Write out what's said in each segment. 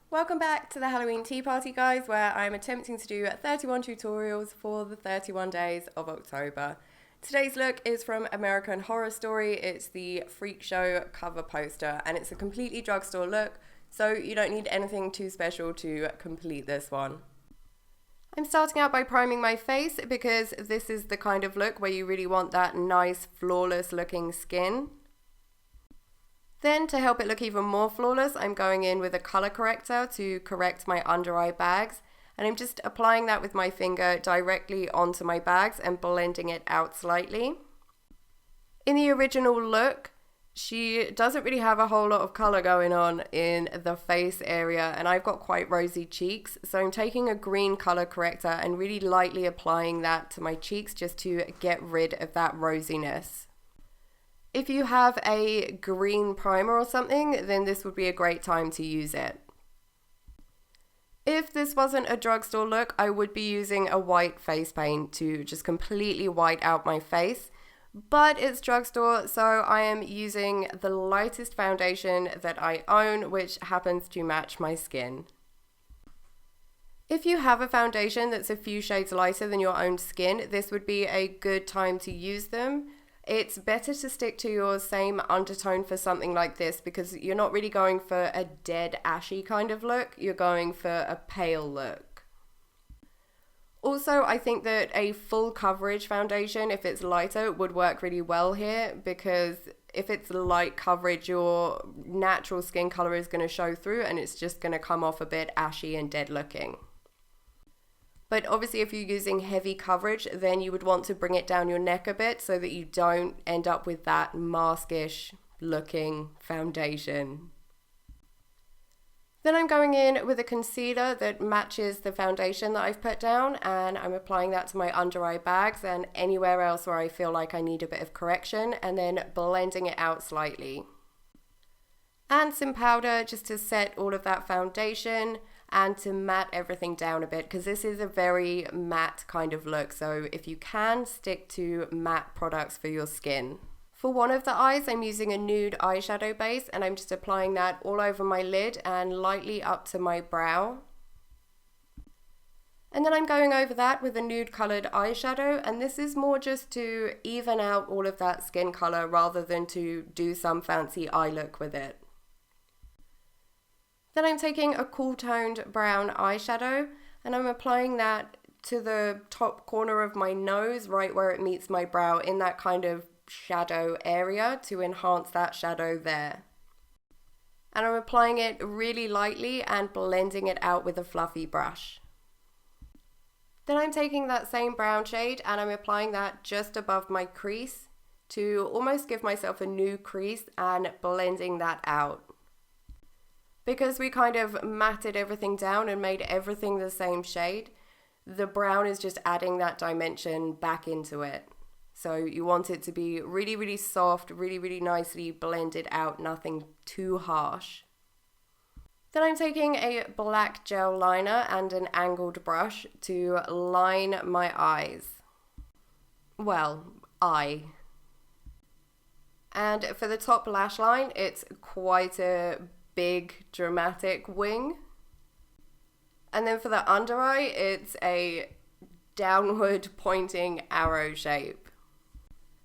Welcome back to the Halloween Tea Party, guys, where I'm attempting to do 31 tutorials for the 31 days of October. Today's look is from American Horror Story. It's the Freakshow cover poster, and it's a completely drugstore look, so you don't need anything too special to complete this one. I'm starting out by priming my face because this is the kind of look where you really want that nice, flawless looking skin. Then, to help it look even more flawless, I'm going in with a color corrector to correct my under eye bags, and I'm just applying that with my finger directly onto my bags and blending it out slightly. In the original look, she doesn't really have a whole lot of color going on in the face area, and I've got quite rosy cheeks, so I'm taking a green color corrector and really lightly applying that to my cheeks just to get rid of that rosiness. If you have a green primer or something, then this would be a great time to use it. If this wasn't a drugstore look, I would be using a white face paint to just completely white out my face. But it's drugstore, so I am using the lightest foundation that I own, which happens to match my skin. If you have a foundation that's a few shades lighter than your own skin, this would be a good time to use them. It's better to stick to your same undertone for something like this because you're not really going for a dead ashy kind of look, you're going for a pale look. Also, I think that a full coverage foundation, if it's lighter, would work really well here because if it's light coverage, your natural skin color is going to show through and it's just going to come off a bit ashy and dead looking. But obviously if you're using heavy coverage, then you would want to bring it down your neck a bit so that you don't end up with that maskish looking foundation. Then I'm going in with a concealer that matches the foundation that I've put down, and I'm applying that to my under eye bags and anywhere else where I feel like I need a bit of correction, and then blending it out slightly. And some powder just to set all of that foundation and to matte everything down a bit because this is a very matte kind of look, so if you can, stick to matte products for your skin. For one of the eyes, I'm using a nude eyeshadow base and I'm just applying that all over my lid and lightly up to my brow. And then I'm going over that with a nude coloured eyeshadow, and this is more just to even out all of that skin colour rather than to do some fancy eye look with it. Then I'm taking a cool toned brown eyeshadow and I'm applying that to the top corner of my nose, right where it meets my brow, in that kind of shadow area to enhance that shadow there. And I'm applying it really lightly and blending it out with a fluffy brush. Then I'm taking that same brown shade and I'm applying that just above my crease to almost give myself a new crease and blending that out. Because we kind of matted everything down and made everything the same shade, the brown is just adding that dimension back into it. So you want it to be really, really soft, really, really nicely blended out, nothing too harsh. Then I'm taking a black gel liner and an angled brush to line my eyes. Well, eye. And for the top lash line, it's quite a big dramatic wing, and then for the under eye it's a downward pointing arrow shape,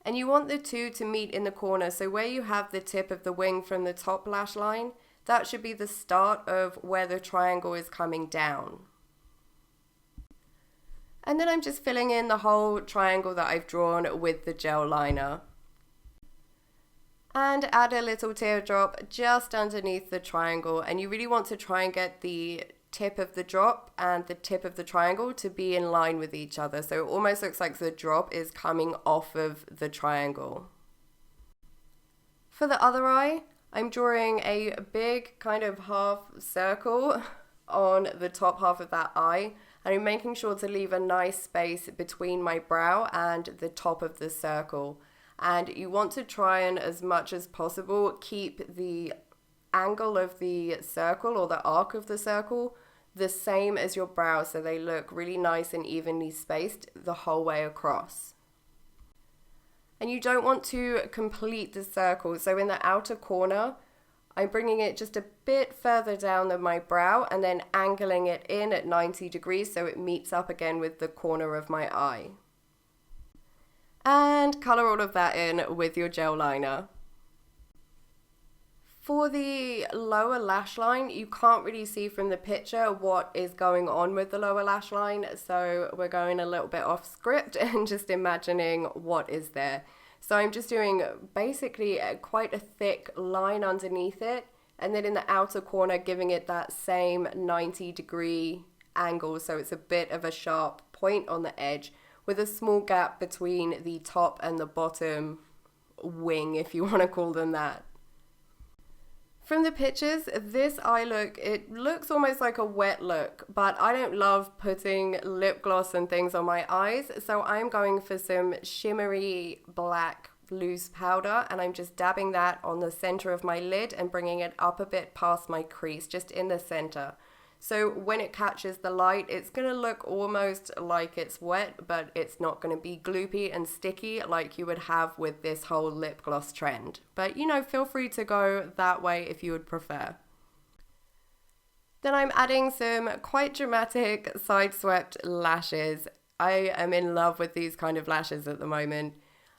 and you want the two to meet in the corner, so where you have the tip of the wing from the top lash line, that should be the start of where the triangle is coming down. And then I'm just filling in the whole triangle that I've drawn with the gel liner. And add a little teardrop just underneath the triangle, and you really want to try and get the tip of the drop and the tip of the triangle to be in line with each other, so it almost looks like the drop is coming off of the triangle. For the other eye, I'm drawing a big kind of half circle on the top half of that eye, and I'm making sure to leave a nice space between my brow and the top of the circle. And you want to try and, as much as possible, keep the angle of the circle or the arc of the circle the same as your brow, so they look really nice and evenly spaced the whole way across. And you don't want to complete the circle, so in the outer corner I'm bringing it just a bit further down than my brow and then angling it in at 90 degrees so it meets up again with the corner of my eye. And colour all of that in with your gel liner. For the lower lash line, you can't really see from the picture what is going on with the lower lash line, so we're going a little bit off script and just imagining what is there. So I'm just doing basically quite a thick line underneath it, and then in the outer corner giving it that same 90-degree angle, so it's a bit of a sharp point on the edge with a small gap between the top and the bottom wing, if you want to call them that. From the pictures, this eye look, it looks almost like a wet look, but I don't love putting lip gloss and things on my eyes, so I'm going for some shimmery black loose powder, and I'm just dabbing that on the center of my lid and bringing it up a bit past my crease, just in the center. So when it catches the light, it's going to look almost like it's wet, but it's not going to be gloopy and sticky like you would have with this whole lip gloss trend. But you know, feel free to go that way if you would prefer. Then I'm adding some quite dramatic side swept lashes. I am in love with these kind of lashes at the moment.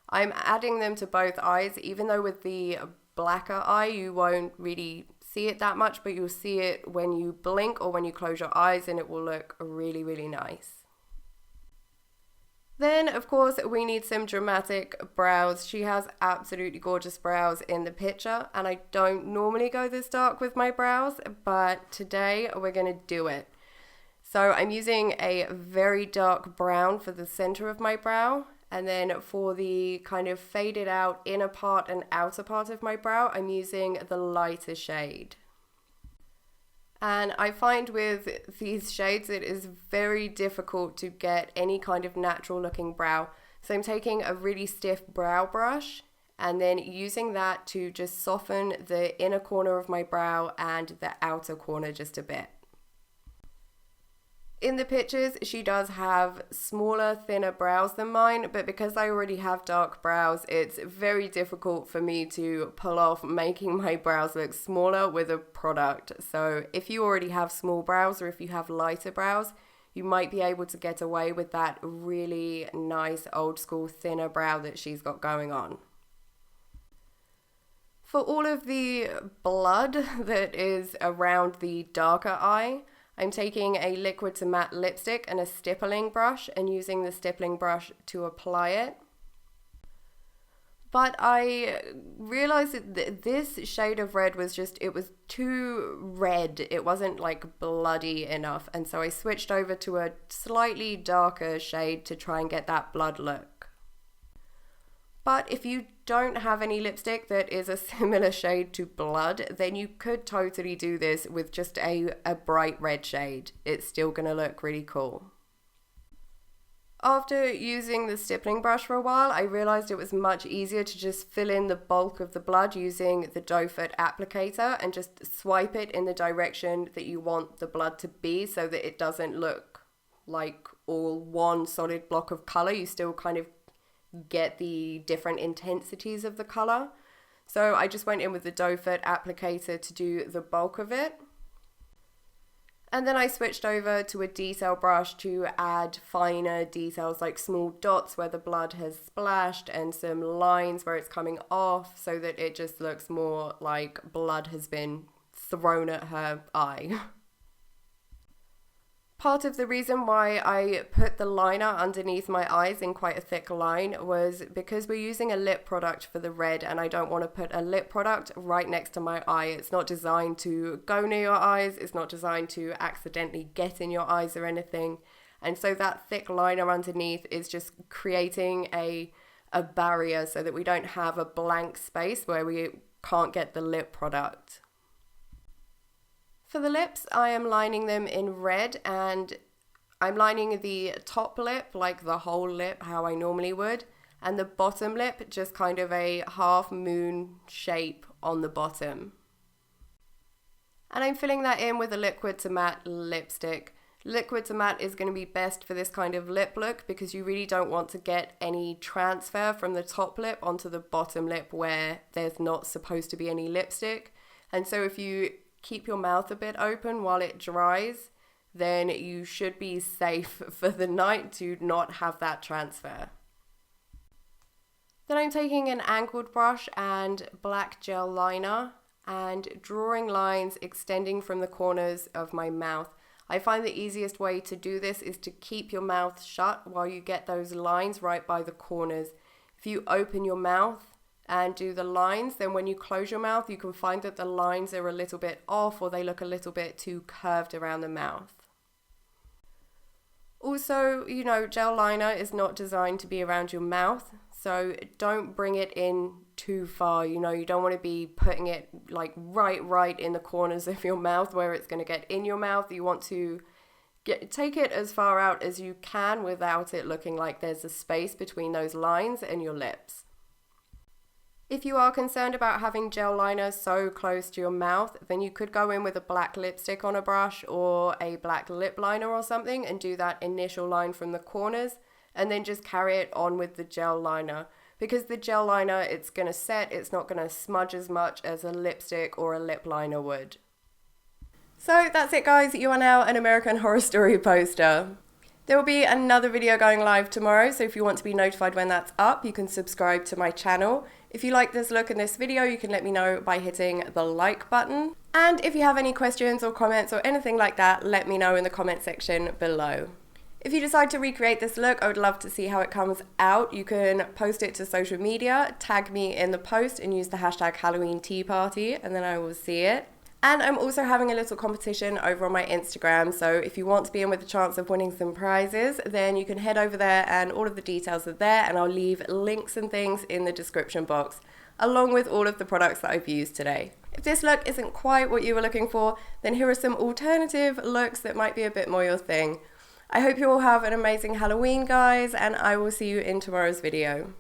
I'm adding them to both eyes, even though with the blacker eye you won't really see it that much, but you'll see it when you blink or when you close your eyes, and it will look really, really nice. Then, of course, we need some dramatic brows. She has absolutely gorgeous brows in the picture, and I don't normally go this dark with my brows, but today we're going to do it. So I'm using a very dark brown for the center of my brow, and then for the kind of faded out inner part and outer part of my brow, I'm using the lighter shade. And I find with these shades, it is very difficult to get any kind of natural looking brow. So I'm taking a really stiff brow brush and then using that to just soften the inner corner of my brow and the outer corner just a bit. In the pictures, she does have smaller, thinner brows than mine, but because I already have dark brows, it's very difficult for me to pull off making my brows look smaller with a product. So if you already have small brows or if you have lighter brows, you might be able to get away with that really nice old school thinner brow that she's got going on. For all of the blood that is around the darker eye, I'm taking a liquid to matte lipstick and a stippling brush and using the stippling brush to apply it. But I realized that this shade of red was just, it was too red. It wasn't like bloody enough. And so I switched over to a slightly darker shade to try and get that blood look. But if you don't have any lipstick that is a similar shade to blood, then you could totally do this with just a bright red shade. It's still going to look really cool. After using the stippling brush for a while, I realized it was much easier to just fill in the bulk of the blood using the doe foot applicator and just swipe it in the direction that you want the blood to be so that it doesn't look like all one solid block of color. You still kind of get the different intensities of the color. So I just went in with the doe foot applicator to do the bulk of it. And then I switched over to a detail brush to add finer details like small dots where the blood has splashed and some lines where it's coming off so that it just looks more like blood has been thrown at her eye. Part of the reason why I put the liner underneath my eyes in quite a thick line was because we're using a lip product for the red and I don't want to put a lip product right next to my eye. It's not designed to go near your eyes. It's not designed to accidentally get in your eyes or anything. And so that thick liner underneath is just creating a barrier so that we don't have a blank space where we can't get the lip product. For the lips, I am lining them in red and I'm lining the top lip like the whole lip how I normally would, and the bottom lip just kind of a half moon shape on the bottom. And I'm filling that in with a liquid to matte lipstick. Liquid to matte is going to be best for this kind of lip look because you really don't want to get any transfer from the top lip onto the bottom lip where there's not supposed to be any lipstick. And so if you keep your mouth a bit open while it dries, then you should be safe for the night to not have that transfer. Then I'm taking an angled brush and black gel liner and drawing lines extending from the corners of my mouth. I find the easiest way to do this is to keep your mouth shut while you get those lines right by the corners. If you open your mouth and do the lines, then when you close your mouth, you can find that the lines are a little bit off or they look a little bit too curved around the mouth. Also, gel liner is not designed to be around your mouth, so don't bring it in too far. You don't want to be putting it like right in the corners of your mouth where it's going to get in your mouth. You want to take it as far out as you can without it looking like there's a space between those lines and your lips. If you are concerned about having gel liner so close to your mouth, then you could go in with a black lipstick on a brush or a black lip liner or something and do that initial line from the corners and then just carry it on with the gel liner. Because the gel liner, it's going to set, it's not going to smudge as much as a lipstick or a lip liner would. So that's it guys, you are now an American Horror Story poster. There will be another video going live tomorrow, so if you want to be notified when that's up, you can subscribe to my channel. If you like this look in this video, you can let me know by hitting the like button. And if you have any questions or comments or anything like that, let me know in the comment section below. If you decide to recreate this look, I would love to see how it comes out. You can post it to social media, tag me in the post and use the hashtag Halloween Tea Party, and then I will see it. And I'm also having a little competition over on my Instagram, so if you want to be in with a chance of winning some prizes, then you can head over there and all of the details are there, and I'll leave links and things in the description box, along with all of the products that I've used today. If this look isn't quite what you were looking for, then here are some alternative looks that might be a bit more your thing. I hope you all have an amazing Halloween, guys, and I will see you in tomorrow's video.